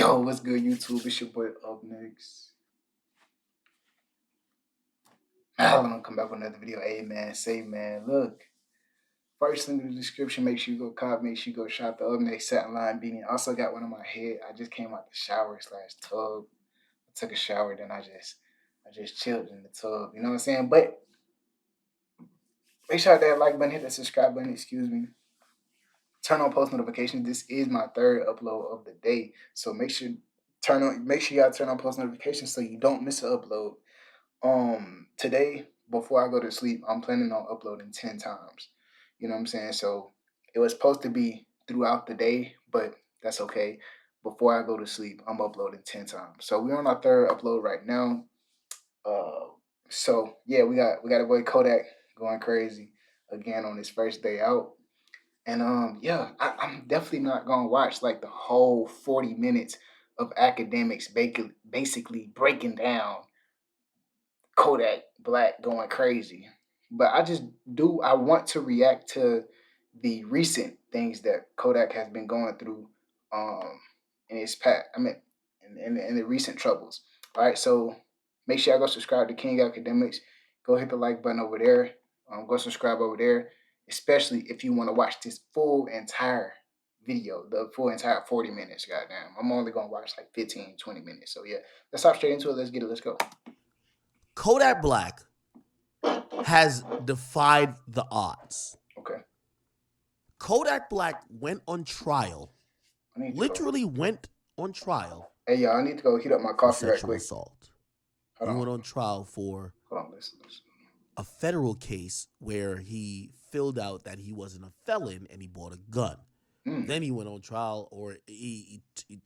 Yo, what's good, YouTube? It's your boy Up Next. I'm gonna come back with another video. Hey man, say man, look. First link in the description. Make sure you go cop. Make sure you go shop the Up Next satin line beanie. Also got one on my head. I just came out the shower / tub. I took a shower, then I just chilled in the tub. You know what I'm saying? But make sure that like button, hit the subscribe button. Excuse me. Turn on post notifications. This is my third upload of the day, so make sure y'all turn on post notifications so you don't miss an upload. Today, before I go to sleep, I'm planning on uploading 10 times. You know what I'm saying? So it was supposed to be throughout the day, but that's okay. Before I go to sleep, I'm uploading 10 times. So we're on our third upload right now. So yeah, we got a boy Kodak going crazy again on his first day out. And yeah, I'm definitely not gonna watch like the whole 40 minutes of academics basically breaking down Kodak Black going crazy. But I want to react to the recent things that Kodak has been going through in his past. I mean, in the recent troubles. All right, so make sure y'all go subscribe to King Academics. Go hit the like button over there. Go subscribe over there, especially if you want to watch this full entire video, the full entire 40 minutes. Goddamn, I'm only gonna watch like 15, 20 minutes. So yeah, let's hop straight into it. Let's get it. Let's go. Kodak Black has defied the odds. Okay. Kodak Black went on trial, literally went on trial. Hey, y'all, I need to go heat up my coffee right quick. Assault. He went on trial for listen. a federal case where he filled out that he wasn't a felon and he bought a gun. Then he went on trial, or he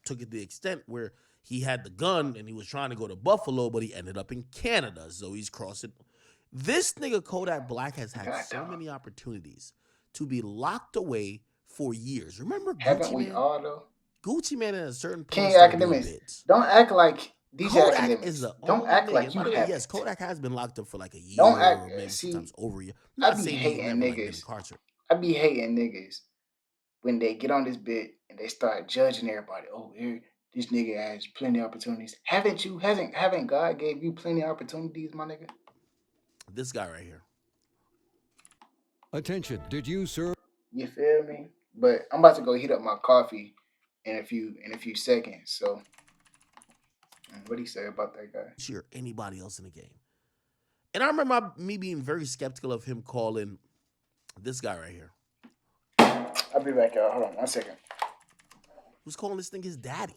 took it to the extent where he had the gun and he was trying to go to Buffalo, but he ended up in Canada. So he's crossing. This nigga Kodak Black has had so many opportunities to be locked away for years. Remember Haven't we all though? Gucci Mane at a certain point. King Academics. Don't act like these Kodak academics. Is the don't act nigga. like you have. Yes, Kodak has been locked up for like a year, Don't act, or maybe see, sometimes over a year. I be hating niggas. I be hating niggas when they get on this bit and they start judging everybody. Oh, here, this nigga has plenty of opportunities. Haven't God gave you plenty of opportunities, my nigga? This guy right here. Attention, did you serve? You feel me? But I'm about to go heat up my coffee in a few seconds. So what do you say about that guy? Sure, anybody else in the game. And I remember me being very skeptical of him calling this guy right here. I'll be back, y'all. Hold on 1 second. Who's calling this thing his daddy?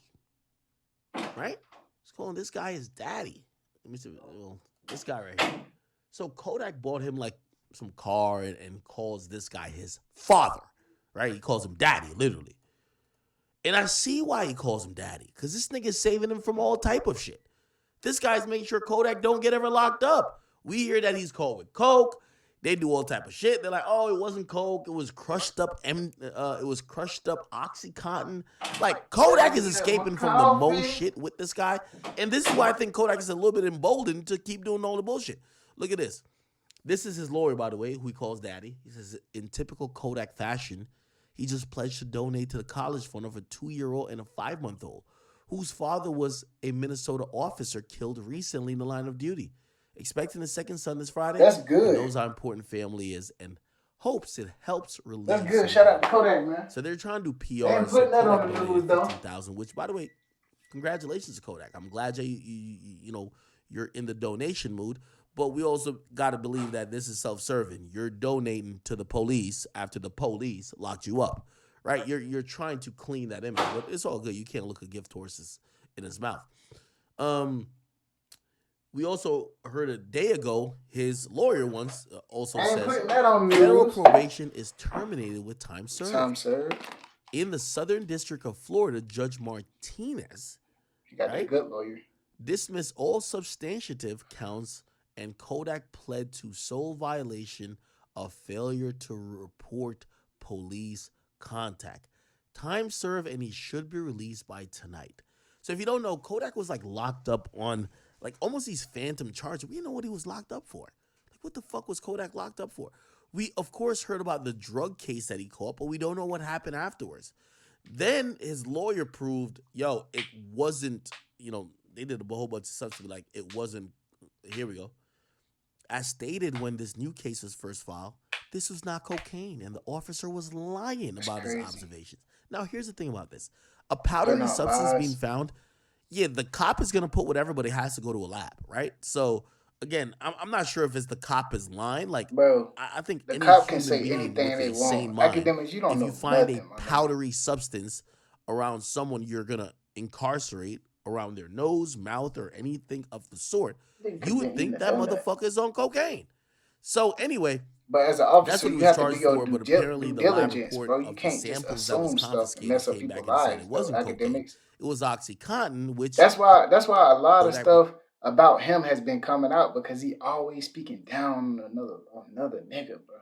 Right? He's calling this guy his daddy. Let me see. This guy right here. So Kodak bought him like some car and calls this guy his father. Right? He calls him daddy, literally. And I see why he calls him daddy. Because this nigga's saving him from all type of shit. This guy's making sure Kodak don't get ever locked up. We hear that he's caught with coke. They do all type of shit. They're like, oh, it wasn't coke. It was crushed up. Oxycontin. Like, Kodak is escaping from the most shit with this guy. And this is why I think Kodak is a little bit emboldened to keep doing all the bullshit. Look at this. This is his lawyer, by the way, who he calls daddy. He says, in typical Kodak fashion, he just pledged to donate to the college fund of a 2-year-old and a 5-month-old, whose father was a Minnesota officer killed recently in the line of duty. Expecting a second son this Friday. That's good. He knows how important family is and hopes it helps release. That's good. Shout out to Kodak, man. So they're trying to do PR. They ain't putting that on the news, though. 15,000, which, by the way, congratulations to Kodak. I'm glad you're in the donation mood. But we also got to believe that this is self-serving. You're donating to the police after the police locked you up, right? You're trying to clean that image, but it's all good. You can't look a gift horse in his mouth. We also heard a day ago, his lawyer once also says federal probation is terminated with time served. Time served. In the Southern District of Florida, Judge Martinez, you got a good lawyer, dismissed all substantive counts, and Kodak pled to sole violation of failure to report police contact. Time served, and he should be released by tonight. So if you don't know, Kodak was like locked up on like almost these phantom charges. We didn't know what he was locked up for. Like, what the fuck was Kodak locked up for? We, of course, heard about the drug case that he caught, but we don't know what happened afterwards. Then his lawyer proved, yo, it wasn't, they did a whole bunch of stuff to be like, it wasn't, here we go. As stated when this new case was first filed, this was not cocaine, and the officer was lying That's about his crazy. observations. Now, here's the thing about this. A powdery Putting out substance being lies. found, yeah, the cop is going to put whatever, but it has to go to a lab, right? So, again, I'm not sure if it's the cop is lying. Like, Bro, I think the any cop can human say being anything with they a sane want. mind, Academics, you don't if you know find a nothing, my nigga. powdery substance around someone you're going to incarcerate around their nose, mouth, or anything of the sort, you would think that motherfucker is on cocaine. So anyway, but as an that's officer, what he you was have to do charged your for. due, But apparently, due the lab diligence, report bro. You of the can't just samples that was assume stuff and confiscated mess up came back people's and said it lives, though. wasn't cocaine. Academics. It was OxyContin, which That's why a lot of Kodak. stuff about him has been coming out because he always speaking down on another nigga, bro.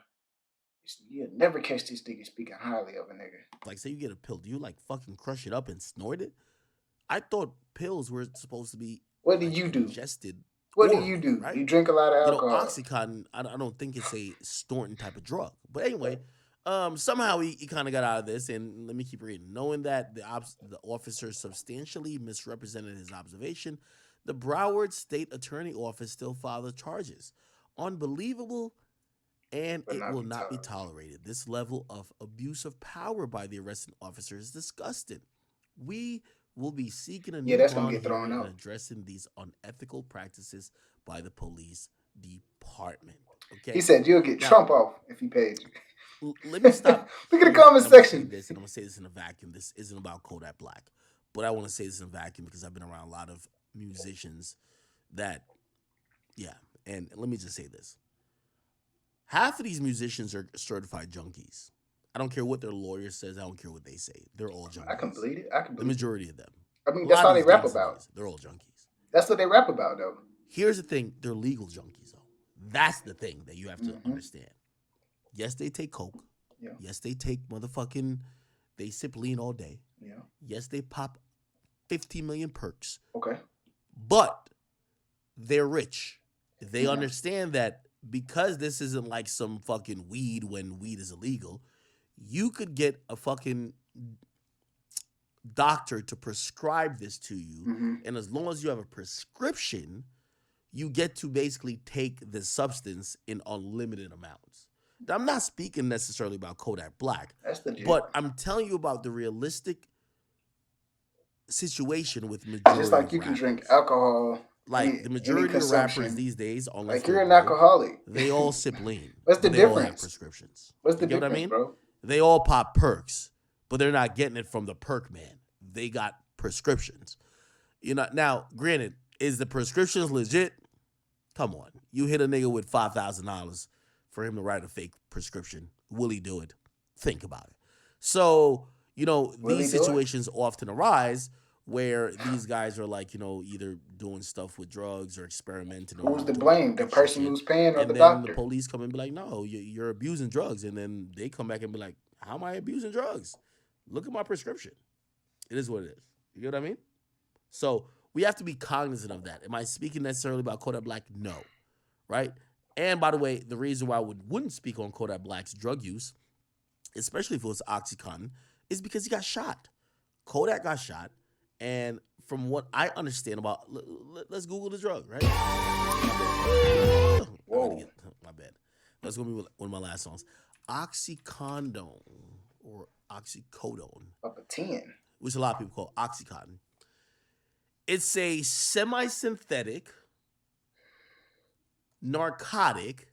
You'll never catch this nigga speaking highly of a nigga. Like, say you get a pill, do you like fucking crush it up and snort it? I thought pills were supposed to be What do like you do? ingested. What orally, do you do? right? You drink a lot of alcohol. OxyContin, I don't think it's a snorting type of drug. But anyway, somehow he kind of got out of this. And let me keep reading. Knowing that the officer substantially misrepresented his observation, the Broward State Attorney Office still filed the charges. Unbelievable, and But it not will be not be tolerated. tolerated. This level of abuse of power by the arresting officer is disgusting. We will be seeking a Yeah, new that's gonna bond get thrown hearing and out. addressing these unethical practices by the police department. Okay. He said you'll get Now, Trump off if he paid you. let me stop. Look at the here, comment and I'm gonna say section. this, and I'm gonna say this in a vacuum. This isn't about Kodak Black, but I want to say this in a vacuum because I've been around a lot of musicians that, yeah. And let me just say this: half of these musicians are certified junkies. I don't care what their lawyer says. I don't care what they say. They're all junkies. I can believe it. I can The believe it. majority of them. I mean, A that's lot all of they these rap gangster about. niggas, they're all junkies. That's what they rap about, though. Here's the thing: they're legal junkies, though. That's the thing that you have to understand. Yes, they take coke. Yeah. Yes, they take motherfucking. They sip lean all day. Yeah. Yes, they pop 15 million perks. Okay. But they're rich. They understand that because this isn't like some fucking weed when weed is illegal, you could get a fucking doctor to prescribe this to you. And as long as you have a prescription, you get to basically take the substance in unlimited amounts. Now, I'm not speaking necessarily about Kodak Black, That's legit. but I'm telling you about the realistic situation with majority just like of you can rappers. drink alcohol. Like the majority of rappers these days, unless like you're an broke, alcoholic. they all sip lean. What's the they all have difference? prescriptions. What's the You get difference, what I mean? bro? They all pop perks, but they're not getting it from the perk man. They got prescriptions. Now, granted, is the prescriptions legit? Come on. You hit a nigga with $5,000 for him to write a fake prescription. Will he do it? Think about it. So, these situations often arise where these guys are like, either doing stuff with drugs or experimenting. Who's to blame? The person who's paying or the doctor? And then the police come and be like, no, you're abusing drugs. And then they come back and be like, how am I abusing drugs? Look at my prescription. It is what it is. You get what I mean? So we have to be cognizant of that. Am I speaking necessarily about Kodak Black? No. Right? And by the way, the reason why I wouldn't speak on Kodak Black's drug use, especially if it was OxyContin, is because he got shot. Kodak got shot. And from what I understand about, let's Google the drug, right? Whoa. My bad. That's going to be one of my last songs. Oxycodone or oxycodone. Up a 10. Which a lot of people call Oxycontin. It's a semi-synthetic, narcotic,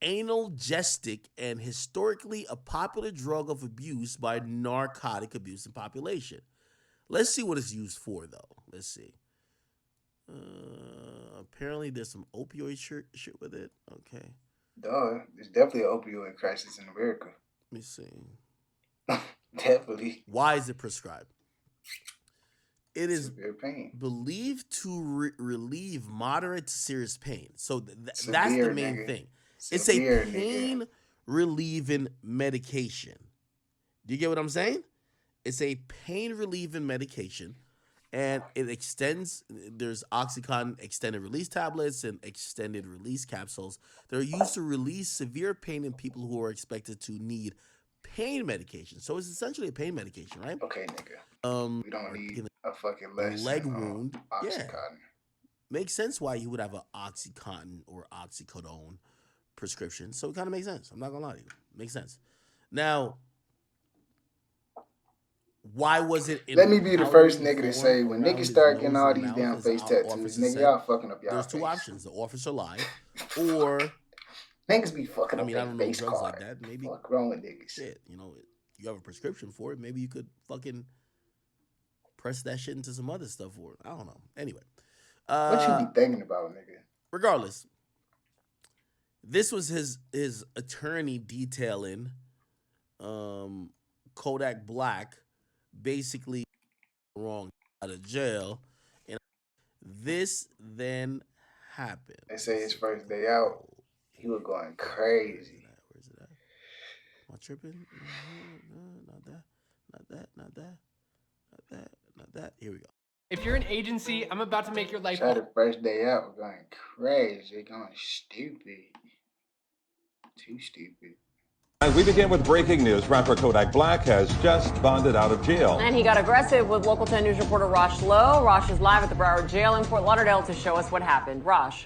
analgesic, and historically a popular drug of abuse by narcotic abusing population. Let's see what it's used for, though. Let's see. Apparently, there's some opioid shit with it. Okay. Duh. There's definitely an opioid crisis in America. Let me see. Definitely. Why is it prescribed? It is pain. believed to relieve moderate to serious pain. So that's the main thing. It's Severe, a pain relieving medication. Do you get what I'm saying? It's a pain relieving medication, and it extends. There's OxyContin extended release tablets and extended release capsules. They're used to release severe pain in people who are expected to need pain medication. So it's essentially a pain medication, right? Okay, nigga. We don't need a fucking lesson leg on wound. Yeah. Oxycontin. Makes sense why you would have an Oxycontin or oxycodone prescription. So it kind of makes sense. I'm not gonna lie to you. Makes sense. Now, why was it? Let me be the first nigga to say, when niggas start getting all these damn face tattoos, nigga, said, y'all fucking up y'all There's two face. options: the officer lied, or niggas be fucking up I their don't know face drugs card. like that. Maybe Fuck wrong with niggas. Shit, you know, you have a prescription for it. Maybe you could fucking press that shit into some other stuff for it. I don't know. Anyway, what you be thinking about, nigga? Regardless, this was his attorney detailing Kodak Black basically wrong out of jail, and this then happened. They say his first day out, he was going crazy. Where's it at? Am I tripping? Not that. Not that. Not that. Not that. Not that. Here we go. If you're an agency, I'm about to make your life. Try the first day out, we're going crazy, going stupid. Too stupid. As we begin with breaking news, rapper Kodak Black has just bonded out of jail. And he got aggressive with Local 10 News reporter Rosh Lowe. Rosh is live at the Broward Jail in Fort Lauderdale to show us what happened. Rosh.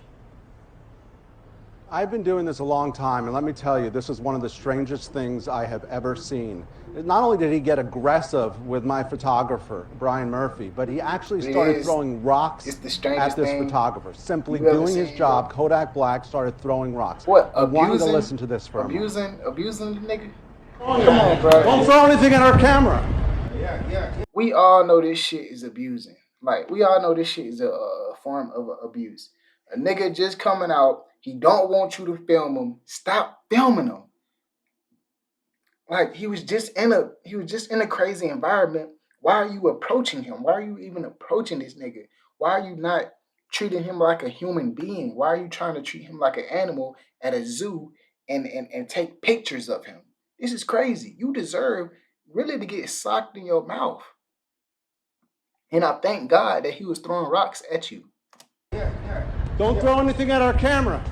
I've been doing this a long time, and let me tell you, this is one of the strangest things I have ever seen. Not only did he get aggressive with my photographer, Brian Murphy, but he actually started throwing rocks at this photographer. Simply doing his job, Kodak Black started throwing rocks. What, I want you to listen to this for a moment. Abusing the nigga? Come on, bro. Don't throw anything at our camera. We all know this shit is abusing. Like, we all know this shit is a form of abuse. A nigga just coming out, he don't want you to film him. Stop filming him. Like, he was just in a crazy environment. Why are you approaching him? Why are you even approaching this nigga? Why are you not treating him like a human being? Why are you trying to treat him like an animal at a zoo and take pictures of him? This is crazy. You deserve really to get socked in your mouth. And I thank God that he was throwing rocks at you. Don't throw anything at our camera.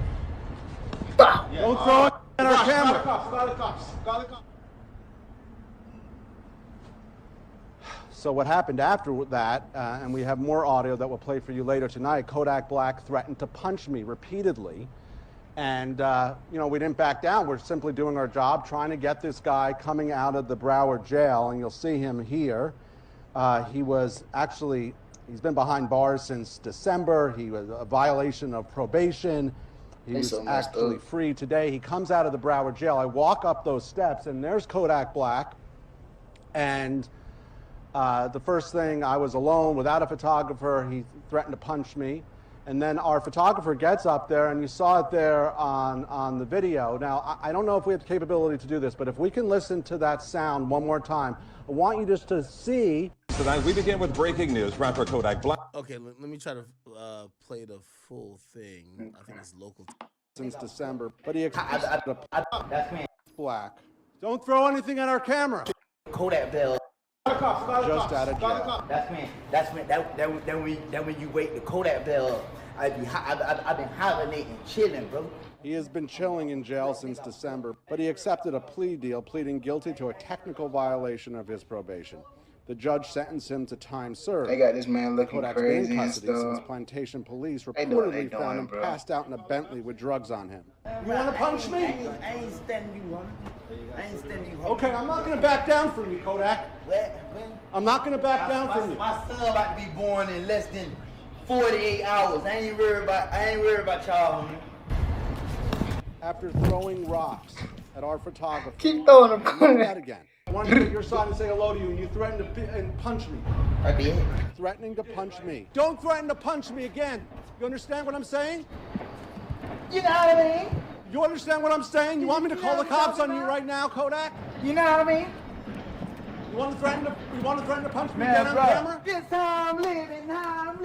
Stop. Don't throw it at our camera. So what happened after that, and we have more audio that we'll play for you later tonight, Kodak Black threatened to punch me repeatedly. And, we didn't back down. We're simply doing our job, trying to get this guy coming out of the Broward jail, and you'll see him here. He's been behind bars since December. He was a violation of probation. He was actually free today. He comes out of the Broward jail. I walk up those steps, and there's Kodak Black. And the first thing, I was alone without a photographer. He threatened to punch me. And then our photographer gets up there, and you saw it there on the video. Now, I don't know if we have the capability to do this, but if we can listen to that sound one more time, I want you just to see. Tonight, we begin with breaking news. Rapper Kodak Black. Okay, let me try to play the full thing. I think it's local. Since December, but he accepted Black. Don't throw anything at our camera. Kodak Bell. Just out of jail. That's when you wake the Kodak Bell up. I've been hibernating, chilling, bro. He has been chilling in jail since December, but he accepted a plea deal, pleading guilty to a technical violation of his probation. The judge sentenced him to time served. They got this man looking Kodak's crazy been in and custody stuff. since Plantation Police They know what reportedly they found doing, him bro. passed out in a Bentley with drugs on him. You want to punch me? I ain't standing you, homie. I ain't standing you, homie. Okay, I'm not going to back down from you, Kodak. I'm not going to back down from you. My son about to be born in less than 48 hours. I ain't worried about y'all, homie. After throwing rocks at our photographer. Keep throwing them. Do that again. I want to get your side and say hello to you, and you threaten to punch me. I did. Threatening to punch me. Don't threaten to punch me again. You understand what I'm saying? You know what I mean? You understand what I'm saying? You want me to call the cops on you right now, Kodak? You know what I mean? You want to threaten to punch me again on camera? This how I'm living, how I'm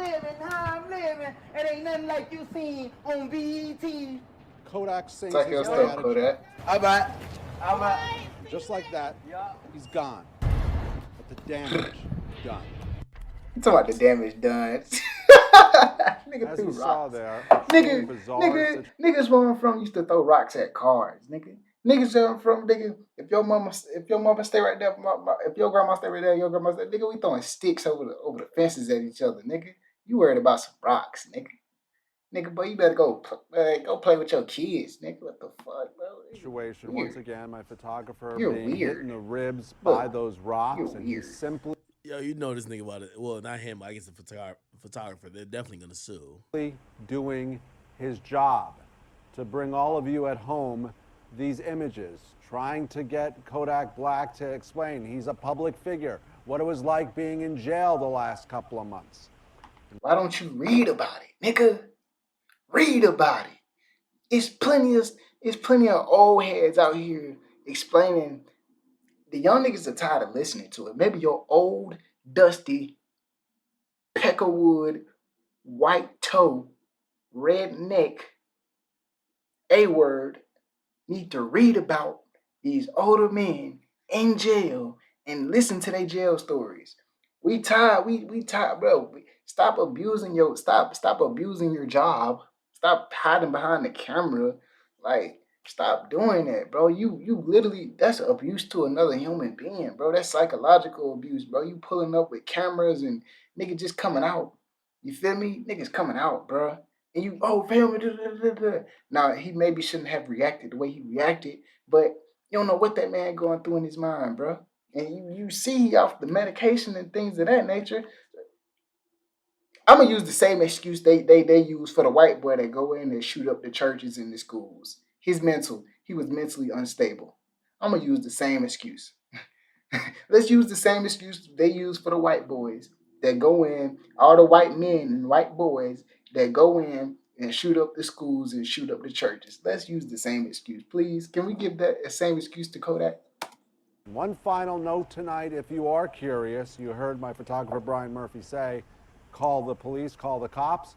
living. It ain't nothing like you seen on BET. Kodak sings It's like his your way stuff, out of Kodak. All right. just like that. He's gone. But the damage done. You talking about the damage done. Nigga As threw you saw rocks. there, Niggas where I'm from used to throw rocks at cars, nigga. Niggas where I'm from, nigga. If your mama stay right there, if your grandma stay right there, your grandma stay, nigga, we throwing sticks over the fences at each other, nigga. You worried about some rocks, nigga. Nigga, boy, you better go play with your kids, nigga. What the fuck, bro? Situation. Once again, my photographer You're being hit weird. in the ribs Look, by those rocks, and he simply Yo, you know this nigga about it. Well, not him. I guess the photographer. They're definitely gonna sue. doing his job to bring all of you at home these images, trying to get Kodak Black to explain he's a public figure, what it was like being in jail the last couple of months. Why don't you read about it, nigga? Read about it. It's plenty of old heads out here explaining. The young niggas are tired of listening to it. Maybe your old, dusty, peckerwood, white toe, redneck, A-word need to read about these older men in jail and listen to their jail stories. We tired, bro. Stop abusing your job. Stop hiding behind the camera. Like, stop doing that, bro. You literally, that's abuse to another human being, bro. That's psychological abuse, bro. You pulling up with cameras and nigga just coming out. You feel me? Niggas coming out, bro. And you, film it. Now, he maybe shouldn't have reacted the way he reacted, but you don't know what that man going through in his mind, bro. And you see off the medication and things of that nature. I'm gonna use the same excuse they use for the white boy that go in and shoot up the churches and the schools. He was mentally unstable. I'm gonna use the same excuse. Let's use the same excuse they use for the white boys that go in, all the white men and white boys that go in and shoot up the schools and shoot up the churches. Let's use the same excuse, please. Can we give that same excuse to Kodak? One final note tonight, if you are curious, you heard my photographer Brian Murphy say, call the police, call the cops.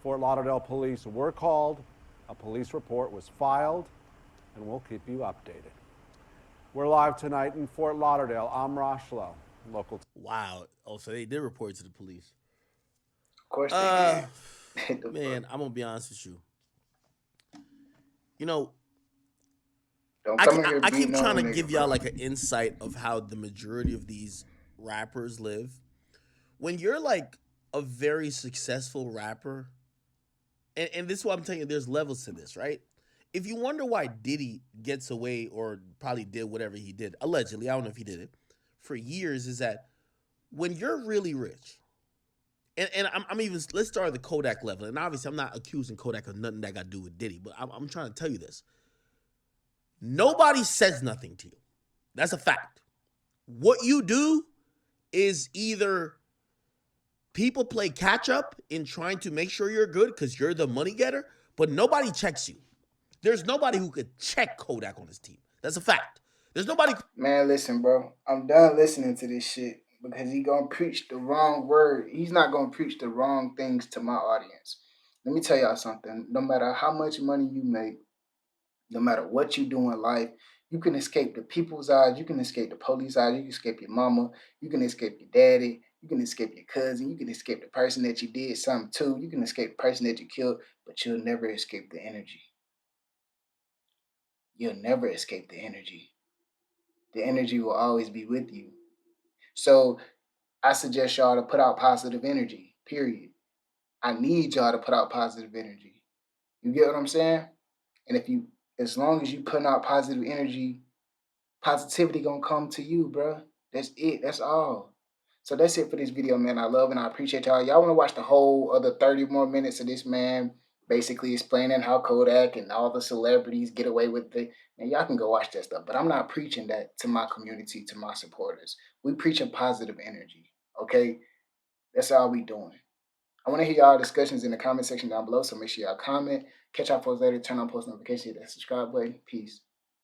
Fort Lauderdale police were called, a police report was filed, and we'll keep you updated. We're live tonight in Fort Lauderdale. I'm Rosh Lowe, local. Wow. Oh, so they did report it to the police. Of course they did. Man, I'm gonna be honest with you. You know, I keep trying to give y'all like an insight of how the majority of these rappers live. When you're like a very successful rapper, and this is what I'm telling you, there's levels to this, right? If you wonder why Diddy gets away or probably did whatever he did, allegedly, I don't know if he did it, for years, is that when you're really rich, and I'm even, let's start at the Kodak level, and obviously I'm not accusing Kodak of nothing that got to do with Diddy, but I'm trying to tell you this. Nobody says nothing to you. That's a fact. What you do is either people play catch up in trying to make sure you're good because you're the money getter, but nobody checks you. There's nobody who could check Kodak on his team. That's a fact. There's nobody. Man, listen, bro. I'm done listening to this shit because he gonna preach the wrong word. He's not gonna preach the wrong things to my audience. Let me tell y'all something. No matter how much money you make, no matter what you do in life, you can escape the people's eyes. You can escape the police eyes. You can escape your mama. You can escape your daddy. You can escape your cousin. You can escape the person that you did something to. You can escape the person that you killed, but you'll never escape the energy. You'll never escape the energy. The energy will always be with you. So I suggest y'all to put out positive energy, period. I need y'all to put out positive energy. You get what I'm saying? And as long as you putting out positive energy, positivity gonna come to you, bro. That's it. That's all. So that's it for this video, man. I love and I appreciate y'all. Y'all want to watch the whole other 30 more minutes of this man basically explaining how Kodak and all the celebrities get away with it. And y'all can go watch that stuff. But I'm not preaching that to my community, to my supporters. We preaching positive energy. Okay? That's all we doing. I want to hear y'all discussions in the comment section down below. So make sure y'all comment. Catch y'all folks later. Turn on post notifications. Hit that subscribe button. Peace.